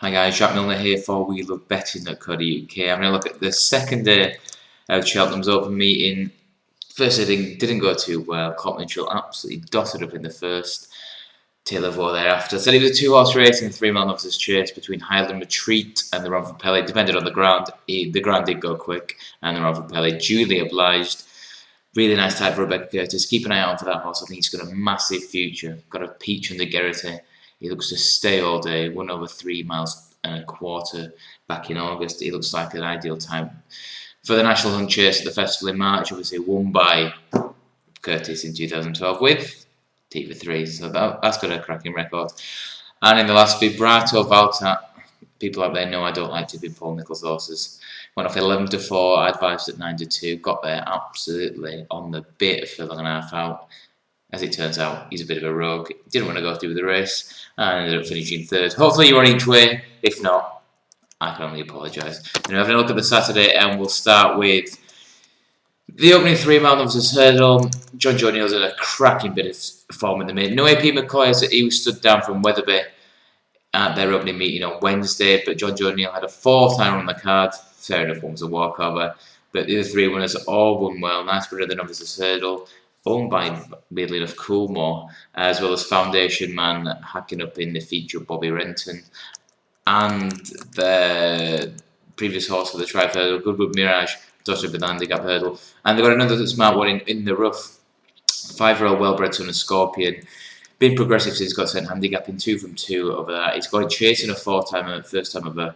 Hi guys, Jack Milner here for We Love Betting at UK. I'm going to look at the second day of Cheltenham's Open meeting. First inning didn't go too well. Cotton absolutely dotted up in the first. Tail of war thereafter. Said it was a 2-horse race and a 3-mile novices chase between Highland Retreat and the Run for Pele. Depended on the ground. The ground did go quick and the Run for Pele duly obliged. Really nice type for Rebecca Curtis. Keep an eye out for that horse. I think he's got a massive future. Got a peach under Geraghty. He looks to stay all day. Won over 3 miles and a quarter back in August. He looks like an ideal time for the National Hunt Chase at the festival in March. Obviously won by Curtis in 2012 with T for 3. So that's got a cracking record. And in the last Vibrato Valtat, people out there know I don't like tipping Paul Nicholls horses. Went off 11 to 4, advised at 9 to 2. Got there absolutely on the bit for long and a half out. As it turns out, he's a bit of a rogue. Didn't want to go through the race and ended up finishing third. Hopefully you're on each way. If not, I can only apologise. And having a look at the Saturday, and we'll start with the opening 3-mile novices hurdle. John Joe Neal's had a cracking bit of form in the mid. No AP McCoy, he was stood down from Wetherby at their opening meeting on Wednesday, but John Joe Neal had a 4th time on the card. Fair enough, one was a walkover. But the other 3 winners all won well. Nice for the novices hurdle. Owned by, weirdly enough, Coolmore, as well as Foundation Man hacking up in the feature of Bobby Renton. And the previous horse for the Tribe Hurdle, Goodwood Mirage, dotted with the handicap hurdle. And they've got another smart one in the rough. 5-year-old Wellbred Son of Scorpion. Been progressive since got sent handicapping 2 from 2 over that. He's got chasing a 4-timer, first time ever.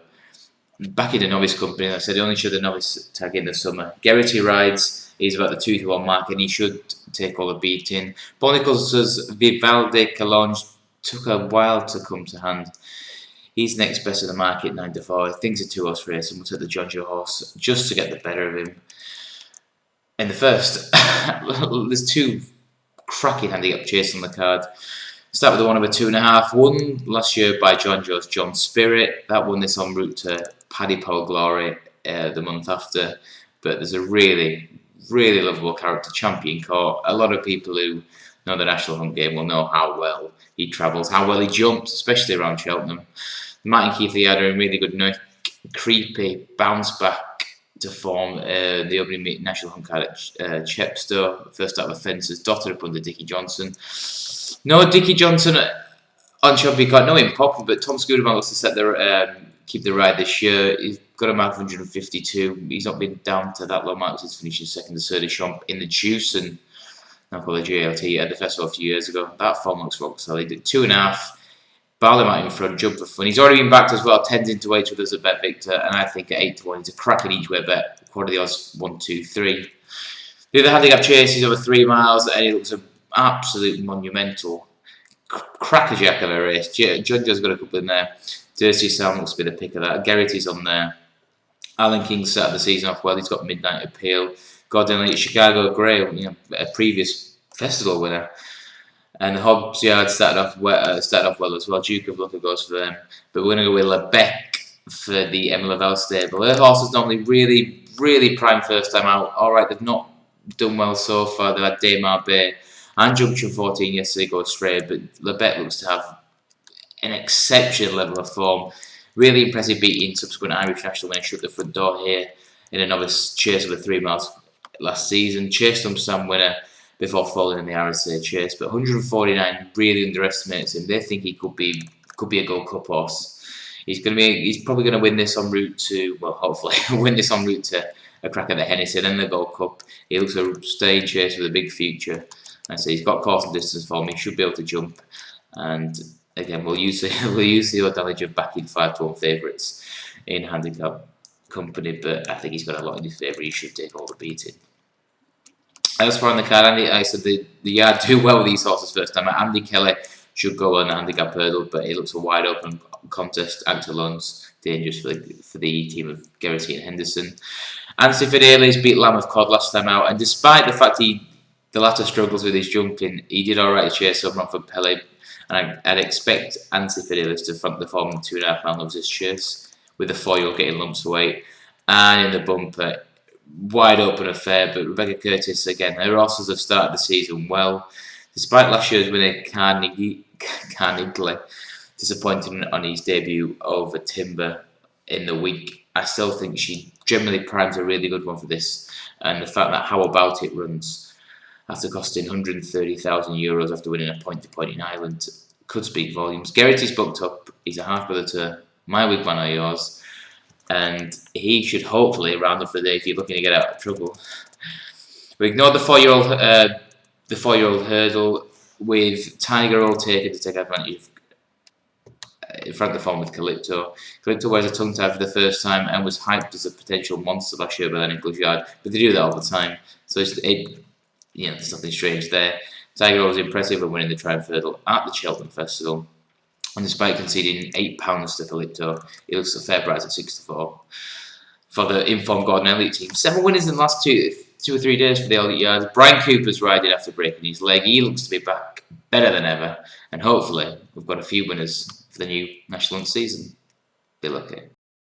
Back in the novice company, I said they only showed the novice tag in the summer. Geraghty rides. He's about the 2-to-1 mark and he should take all the beating. Paul Nicholls' Vivaldi Calonge took a while to come to hand. He's next best of the market, 9 to 4. Things a 2-horse race and we'll take the John Joe horse just to get the better of him. In the first, there's 2 cracking handicap chase on the card. Start with the one over 2.5. Won last year by John Joe's John Spirit. That won this en route to Paddy Power Glory the month after. But there's a really lovable character, Champion Court. A lot of people who know the National Hunt game will know how well he travels, how well he jumps, especially around Cheltenham. Martin Keith had a really good nick, creepy bounce back to form the opening National Hunt card at Chepstow. First out of fences, dotted up under Dickie Johnson. No Dickie Johnson on Champion Court, no impopular, but Tom Scudamore looks to set the keep the ride this year. He's got a mark of 152. He's not been down to that low mark since finishing second to Sturdy Champ in the Juice and now called the JLT at the festival a few years ago. That form looks rock solid. 2.5. Barlem out in front, jump for fun. He's already been backed as well, 10 to 8 with us at Bet Victor, and I think at 8 to 1 he's a cracking each way bet. Quarter of the odds 1, 2, 3. The other handicap chase is over 3 miles and he looks an absolute monumental crackerjack of a race. John Joe's got a couple in there. Dirty Sam looks to be the pick of that. Geraghty's on there. Alan King started the season off well. He's got Midnight Appeal. Gordon Lee, Chicago Grey, a previous festival winner. And Hobbs Yard started off well as well. Duke of Luck goes for them. But we're going to go with Lebec for the Emma Lavelle stable. Her horse is normally really prime first time out. Alright, they've not done well so far. They've had Damar Bay and Junction 14 yesterday go straight. But Lebec looks to have an exceptional level of form. Really impressive beating subsequent Irish national winner shut the front door here in a novice chase over 3 miles last season. Chased them Sam winner before falling in the RSA chase, but 149 really underestimates him. They think he could be a Gold Cup horse. He's probably going to win this en route to, well, hopefully win this en route to a crack at the Hennessy and the Gold Cup. He looks a staying chase with a big future. And so he's got course and distance form. He should be able to jump. And again, we'll use the advantage of backing 5 to 1 favourites in handicap company, but I think he's got a lot in his favour. He should take all the beating. Elsewhere on the card, I said the yard do well with these horses first time. Andy Kelly should go on the handicap hurdle, but it looks a wide open contest. Actalon's dangerous for the team of Geraghty and Henderson. Ainsi Fideles beat Lamb of Cod last time out, and despite the fact the latter struggles with his jumping, he did alright to chase some run for Pele. And I'd expect Ainsi Fideles to front the form in 2.5 mile novices chase with the 4-year-old getting lumps of weight. And in the bumper, wide open affair, but Rebecca Curtis, again, her horses have started the season well. Despite last year's winner, Carnegie, disappointing on his debut over Timber in the week. I still think she generally primes a really good one for this, and the fact that How About It runs after costing €130,000 after winning a point-to-point in Ireland could speak volumes. Geraghty's booked up. He's a half-brother to my wig man or yours, and he should hopefully round up for the day if you're looking to get out of trouble. We ignored the four-year-old hurdle with Tiger all taken to take advantage of in front of the form with Calypto. Calypto wears a tongue tie for the first time and was hyped as a potential monster last year by the English yard, but they do that all the time, so there's nothing strange there. Tiger was impressive in winning the Triumph Hurdle at the Cheltenham Festival, and despite conceding £8 to Calypto, he looks a fair price at 6-4. For the informed Gordon Elliott team, 7 winners in the last two or 3 days for the Elliott yards. Brian Cooper's riding after breaking his leg. He looks to be back better than ever, and hopefully we've got a few winners for the new National season. Be lucky.